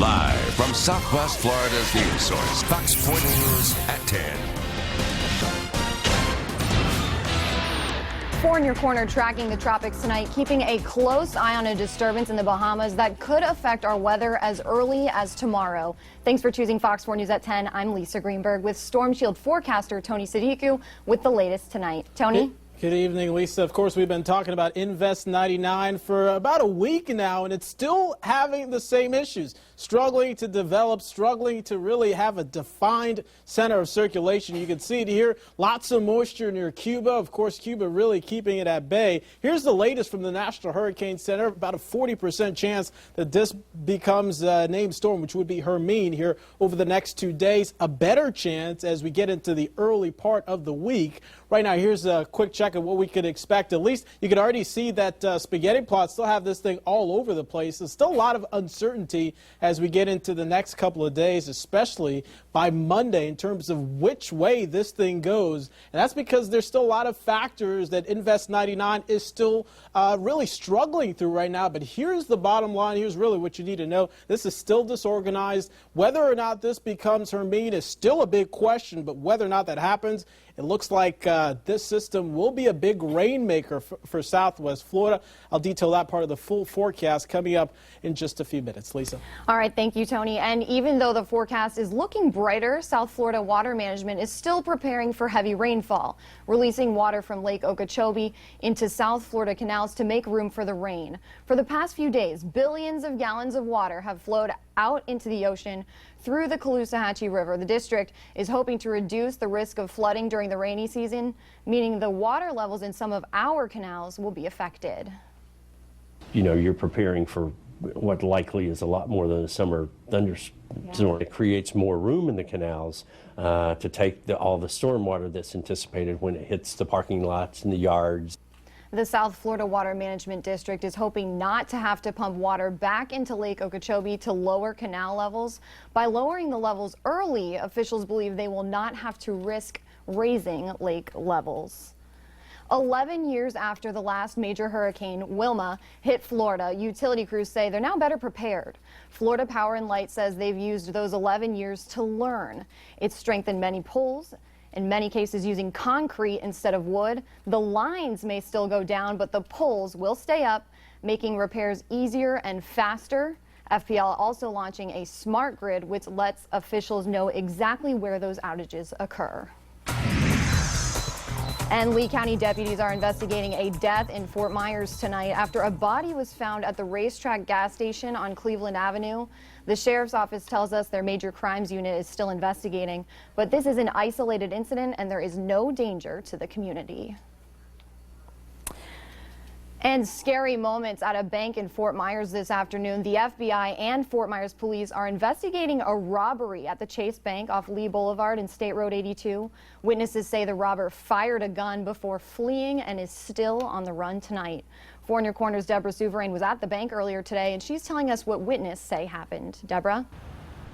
Live from Southwest Florida's news source, Fox 40 News at 10. 4 in your corner, tracking the tropics tonight, keeping a close eye on a disturbance in the Bahamas that could affect our weather as early as tomorrow. Thanks for choosing Fox 4 News at 10. I'm Lisa Greenberg with Storm Shield forecaster Tony Sadiku with the latest tonight. Tony? Good evening, Lisa. Of course, we've been talking about Invest 99 for about a week now, and it's still having the same issues. Struggling to develop, struggling to really have a defined center of circulation. You can see it here. Lots of moisture near Cuba. Of course, Cuba really keeping it at bay. Here's the latest from the National Hurricane Center. About a 40% chance that this becomes a named storm, which would be Hermine here over the next 2 days. A better chance as we get into the early part of the week. Right now, here's a quick check of what we could expect. At least you can already see that spaghetti plots still have this thing all over the place. There's still a lot of uncertainty as we get into the next couple of days, especially by Monday in terms of which way this thing goes. And that's because there's still a lot of factors that Invest 99 is still really struggling through right now. But here's the bottom line. Here's really what you need to know. This is still disorganized. Whether or not this becomes Hermine is still a big question, but whether or not that happens, it looks like this system will be a big rainmaker for Southwest Florida. I'll detail that part of the full forecast coming up in just a few minutes. Lisa. All right, thank you, Tony. And even though the forecast is looking brighter, South Florida Water Management is still preparing for heavy rainfall, releasing water from Lake Okeechobee into South Florida canals to make room for the rain. For the past few days, billions of gallons of water have flowed out into the ocean through the Caloosahatchee River. The district is hoping to reduce the risk of flooding during the rainy season, meaning the water levels in some of our canals will be affected. You know, you're preparing for what likely is a lot more than a summer thunderstorm. It creates more room in the canals to take all the storm water that's anticipated when it hits the parking lots and the yards. The South Florida Water Management District is hoping not to have to pump water back into Lake Okeechobee to lower canal levels. By lowering the levels early, officials believe they will not have to risk raising lake levels. 11 years after the last major hurricane, Wilma, hit Florida, utility crews say they're now better prepared. Florida Power and Light says they've used those 11 years to learn. It's strengthened many poles, in many cases using concrete instead of wood. The lines may still go down, but the poles will stay up, making repairs easier and faster. FPL also launching a smart grid, which lets officials know exactly where those outages occur. And Lee County deputies are investigating a death in Fort Myers tonight after a body was found at the racetrack gas station on Cleveland Avenue. The sheriff's office tells us their major crimes unit is still investigating, but this is an isolated incident and there is no danger to the community. And scary moments at a bank in Fort Myers this afternoon. The FBI and Fort Myers police are investigating a robbery at the Chase Bank off Lee Boulevard and State Road 82. Witnesses say the robber fired a gun before fleeing and is still on the run tonight. 4 in your corner's Deborah Souverain was at the bank earlier today, and she's telling us what witnesses say happened. Deborah?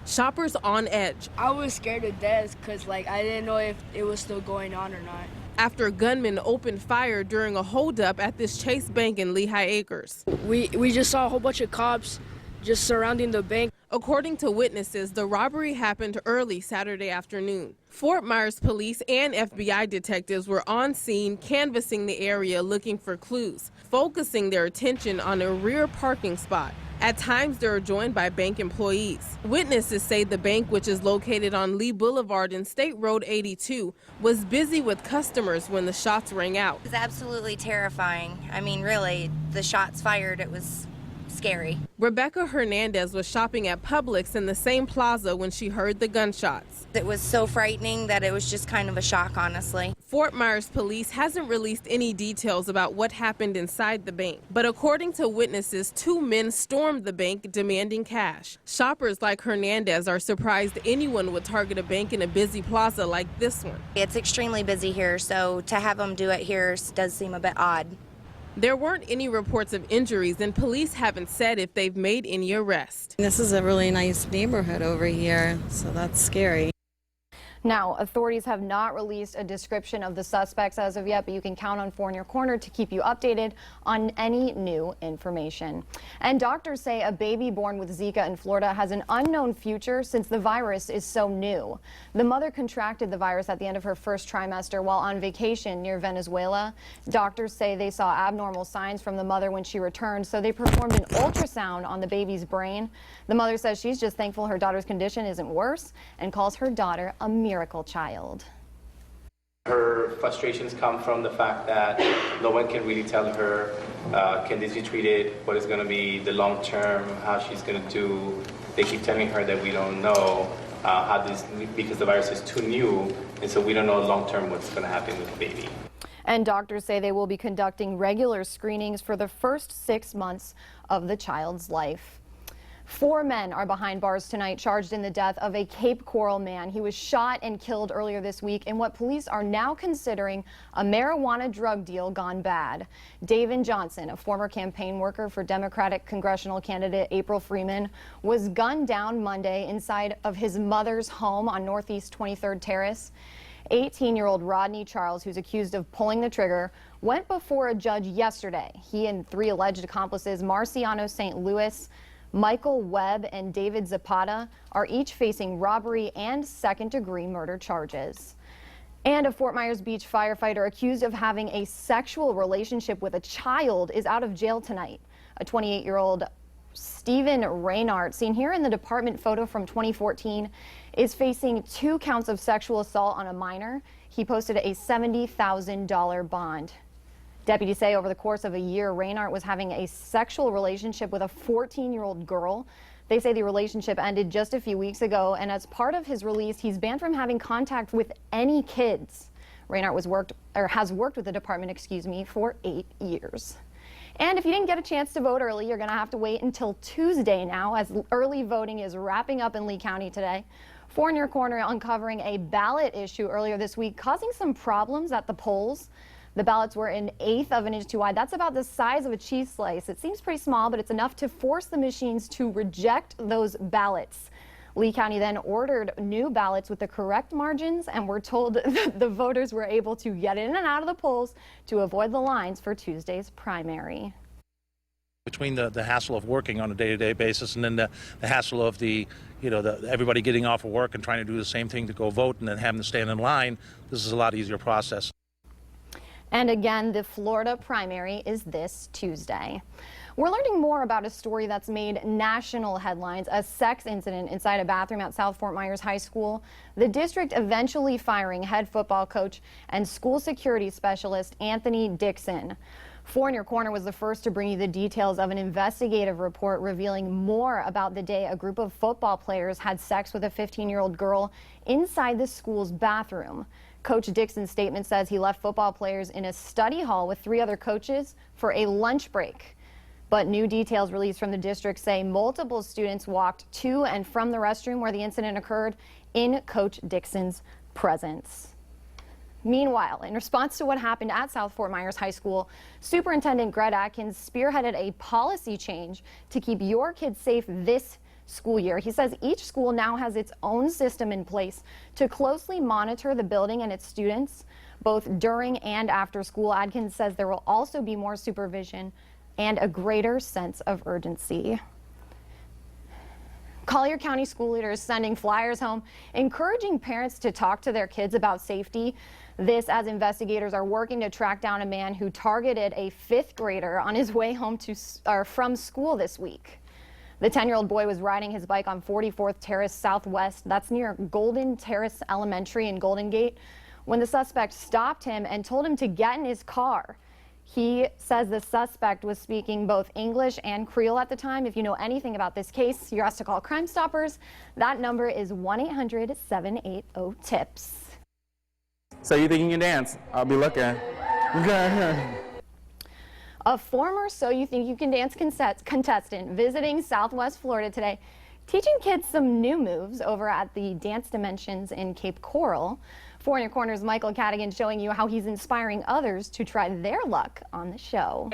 Shoppers on edge. I was scared to death because I didn't know if it was still going on or not. After gunmen opened fire during a holdup at this Chase Bank in Lehigh Acres. We just saw a whole bunch of cops just surrounding the bank. According to witnesses, the robbery happened early Saturday afternoon. Fort Myers police and FBI detectives were on scene canvassing the area looking for clues, focusing their attention on a rear parking spot. At times, they are joined by bank employees. Witnesses say the bank, which is located on Lee Boulevard and State Road 82, was busy with customers when the shots rang out. It was absolutely terrifying. I mean, really, the shots fired, it was scary. Rebecca Hernandez was shopping at Publix in the same plaza when she heard the gunshots. It was so frightening that it was just kind of a shock, honestly. Fort Myers police hasn't released any details about what happened inside the bank. But according to witnesses, 2 men stormed the bank demanding cash. Shoppers like Hernandez are surprised anyone would target a bank in a busy plaza like this one. It's extremely busy here, so to have them do it here does seem a bit odd. There weren't any reports of injuries, and police haven't said if they've made any arrests. This is a really nice neighborhood over here, so that's scary. Now, authorities have not released a description of the suspects as of yet, but you can count on 4 in Your Corner to keep you updated on any new information. And doctors say a baby born with Zika in Florida has an unknown future since the virus is so new. The mother contracted the virus at the end of her first trimester while on vacation near Venezuela. Doctors say they saw abnormal signs from the mother when she returned, so they performed an ultrasound on the baby's brain. The mother says she's just thankful her daughter's condition isn't worse and calls her daughter a miracle child. Her frustrations come from the fact that no one can really tell her, can this be treated, what is going to be the long term, how she's going to do. They keep telling her that we don't know how this, because the virus is too new, and so we don't know long term what's going to happen with the baby. And doctors say they will be conducting regular screenings for the first 6 months of the child's life. 4 men are behind bars tonight charged in the death of a Cape Coral man. He was shot and killed earlier this week in what police are now considering a marijuana drug deal gone bad. David Johnson, a former campaign worker for Democratic congressional candidate April Freeman, was gunned down Monday inside of his mother's home on Northeast 23rd Terrace. 18-year-old Rodney Charles, who's accused of pulling the trigger, went before a judge yesterday. He and 3 alleged accomplices, Marciano St. Louis, Michael Webb, and David Zapata, are each facing robbery and second-degree murder charges. And a Fort Myers Beach firefighter accused of having a sexual relationship with a child is out of jail tonight. A 28-year-old Stephen Reynard, seen here in the department photo from 2014, is facing 2 counts of sexual assault on a minor. He posted a $70,000 bond. Deputies say over the course of a year, Reynard was having a sexual relationship with a 14-year-old girl. They say the relationship ended just a few weeks ago, and as part of his release, he's banned from having contact with any kids. Reynard has worked with the department, for 8 years. And if you didn't get a chance to vote early, you're going to have to wait until Tuesday now, as early voting is wrapping up in Lee County today. 4 in Your Corner uncovering a ballot issue earlier this week, causing some problems at the polls. The ballots were 1/8 of an inch too wide. That's about the size of a cheese slice. It seems pretty small, but it's enough to force the machines to reject those ballots. Lee County then ordered new ballots with the correct margins, and we're told that the voters were able to get in and out of the polls to avoid the lines for Tuesday's primary. Between the hassle of working on a day-to-day basis and then the hassle of everybody getting off of work and trying to do the same thing to go vote and then having to stand in line, this is a lot easier process. And again, the Florida primary is this Tuesday. We're learning more about a story that's made national headlines, a sex incident inside a bathroom at South Fort Myers High School. The district eventually firing head football coach and school security specialist Anthony Dixon. 4 in Your Corner was the first to bring you the details of an investigative report revealing more about the day a group of football players had sex with a 15-year-old girl inside the school's bathroom. Coach Dixon's statement says he left football players in a study hall with 3 other coaches for a lunch break. But new details released from the district say multiple students walked to and from the restroom where the incident occurred in Coach Dixon's presence. Meanwhile, in response to what happened at South Fort Myers High School, Superintendent Greg Atkins spearheaded a policy change to keep your kids safe this school year. He says each school now has its own system in place to closely monitor the building and its students, both during and after school. Atkins says there will also be more supervision and a greater sense of urgency. Collier County school leaders sending flyers home, encouraging parents to talk to their kids about safety. This as investigators are working to track down a man who targeted a 5th grader on his way home from school this week. The 10-year-old boy was riding his bike on 44th Terrace Southwest. That's near Golden Terrace Elementary in Golden Gate, when the suspect stopped him and told him to get in his car. He says the suspect was speaking both English and Creole at the time. If you know anything about this case, you're asked to call Crime Stoppers. That number is 1-800-780-TIPS. So you think you can dance? I'll be looking. A former So You Think You Can Dance contestant visiting Southwest Florida today, teaching kids some new moves over at the Dance Dimensions in Cape Coral. 4 in Your Corner's Michael Cadigan showing you how he's inspiring others to try their luck on the show.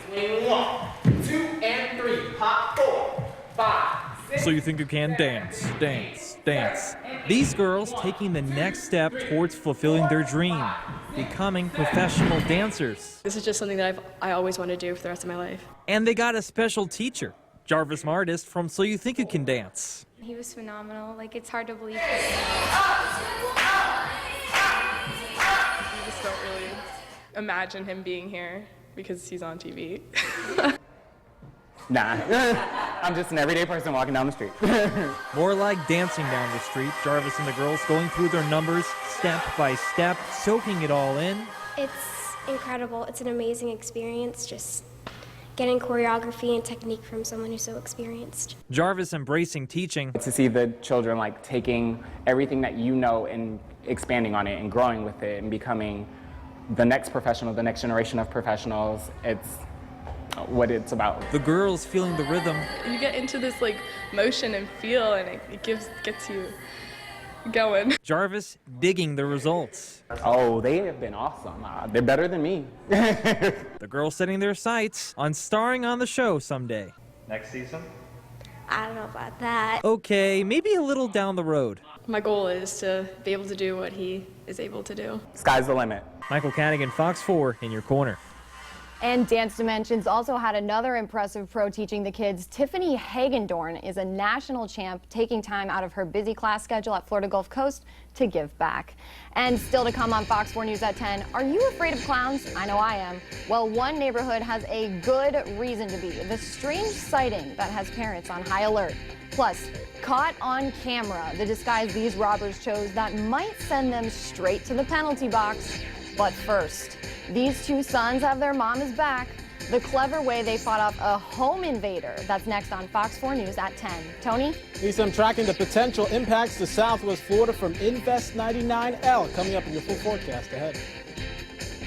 Swing 1, 2, and 3. Hop 4, 5, 6, So you think you can dance, dance, dance. These girls taking the next step towards fulfilling their dream, becoming professional dancers. This is just something that I always want to do for the rest of my life. And they got a special teacher, Jarvis Martis from So You Think You Can Dance. He was phenomenal. Like, it's hard to believe. You just don't really imagine him being here because he's on TV. Nah, I'm just an everyday person walking down the street. More like dancing down the street, Jarvis and the girls going through their numbers step by step, soaking it all in. It's incredible. It's an amazing experience, just getting choreography and technique from someone who's so experienced. Jarvis embracing teaching. To see the children like taking everything that you know and expanding on it and growing with it and becoming the next professional, the next generation of professionals, it's what it's about. The girls feeling the rhythm. You get into this like motion and feel, and it gets you going. Jarvis digging the results. Oh, they have been awesome. They're better than me. The girls setting their sights on starring on the show someday. Next season? I don't know about that. Okay, maybe a little down the road. My goal is to be able to do what he is able to do. Sky's the limit. Michael Cadigan, Fox 4 in your corner. And Dance Dimensions also had another impressive pro teaching the kids. Tiffany Hagendorn is a national champ, taking time out of her busy class schedule at Florida Gulf Coast to give back. And still to come on Fox 4 News at 10, are you afraid of clowns? I know I am. Well, one neighborhood has a good reason to be. The strange sighting that has parents on high alert. Plus, caught on camera, the disguise these robbers chose that might send them straight to the penalty box. But first, these two sons have their mama's back. The clever way they fought off a home invader. That's next on Fox 4 News at 10. Tony? Lisa, I'm tracking the potential impacts to Southwest Florida from Invest 99L. Coming up in your full forecast ahead.